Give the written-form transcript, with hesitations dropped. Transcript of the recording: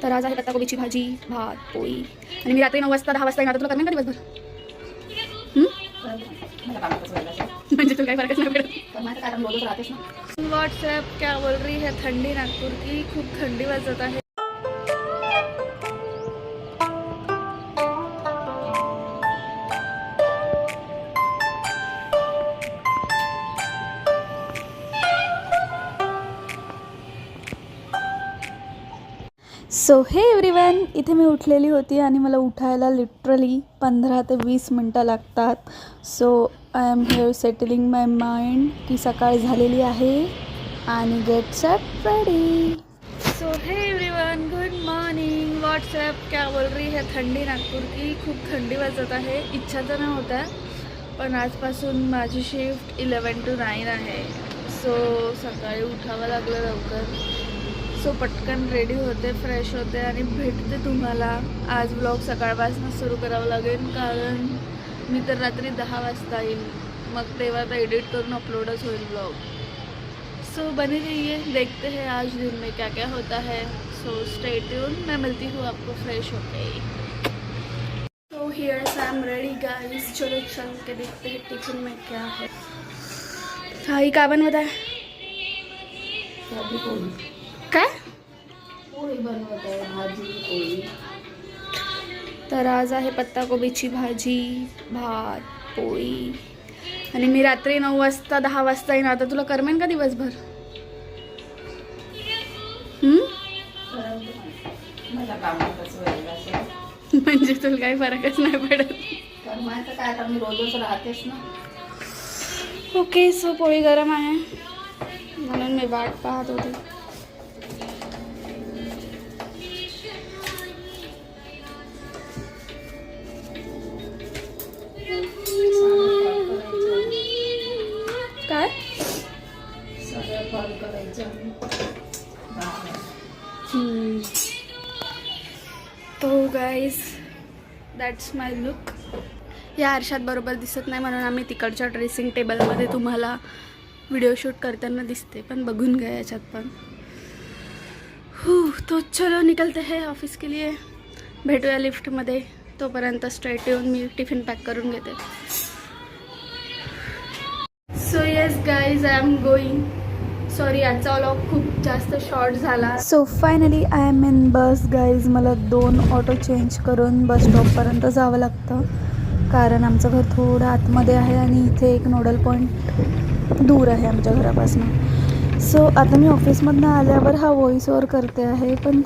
तर आज आहे पत्ताकोबीची भाजी, भात, पोळी. आणि मी रात्री 9 वाजता 10 वाजता येणार. तुला करणार का दिवसभर? म्हणजे तुला काही फरकच नाही पडत. व्हाट्सएप क्या बोल रही है ठंडी नागपुर की. खूप थंडी वाजत आहे. सो हे एव्हरीवन, इथे मी उठलेली होती आणि मला उठायला लिटरली 15 ते 20 मिनटं लागतात. So I am here settling my mind की सकाळ झालेली आहे आणि गेट सेट रेडी. सो हे एव्हरीवन, गुड मॉर्निंग. व्हाट्सएप क्या बोल रही है ठंडी नागपूर की. खूप थंडी वाजत आहे. इच्छा तर नाही होत आहे, पण आजपासून माझी शिफ्ट 11 to 9 आहे. सो सकाळी उठावं लागलं लवकर. सो पटकन रेडी होते, फ्रेश होते आणि भेटते तुम्हाला. आज ब्लॉग सकाळपासून सुरू करावं लागेल, कारण मी तर रात्री 10 वाजता येईल. मग तेव्हा तर एडिट करून अपलोडच होईल ब्लॉग. सो बने रहिए, देखते हैं आज दिन में क्या क्या होता है. So stay tune. मैं मिलती हूँ आपको फ्रेश होके. So here's I am ready guys. चलो चल के देखते हैं टिफिन में क्या है. हाँ, क्या बनवत आहे? काय पोळी बनवत आहे, भाजी पोळी. तर आज आहे पत्ताकोबीची भाजी, भात, पोळी. आणि मी रात्री 9 वाजता 10 वाजता येणार. तर तुला करमेन का दिवसभर? मला कामातच वेळ असेल. म्हणजे तुला काही फरकच नाही पडत. करमायचं काय, आता मी रोजच राहतेस ना. ओके. सो पोळी गरम आहे म्हणून मी वाट पाहत होते. काय सगळं कॉल करायचं. तो गाईज, दॅट्स माय लुक. या आरशात बरोबर दिसत नाही म्हणून आम्ही तिकडच्या ड्रेसिंग टेबलमध्ये तुम्हाला व्हिडिओ शूट करताना दिसते. पण बघून घ्या याच्यात पण. तो चलो निकलते हैं ऑफिस के लिए. भेटूया लिफ्टमध्ये. तोपर्यंत स्ट्रेट येऊन मी टिफिन पॅक करून घेते. So yes guys, I am going. Sorry, आजचा व्लॉग खूप जास्त शॉर्ट झाला. So finally I am in bus guys. मला 2 ऑटो चेंज करून बस स्टॉपपर्यंत जावं लागतं, कारण आमचं घर थोडं आतमध्ये आहे आणि इथे एक नोडल पॉईंट दूर आहे आमच्या घरापासून. सो आता मी ऑफिसमधनं आल्यावर हा व्हॉइस ओव्हर करते आहे, पण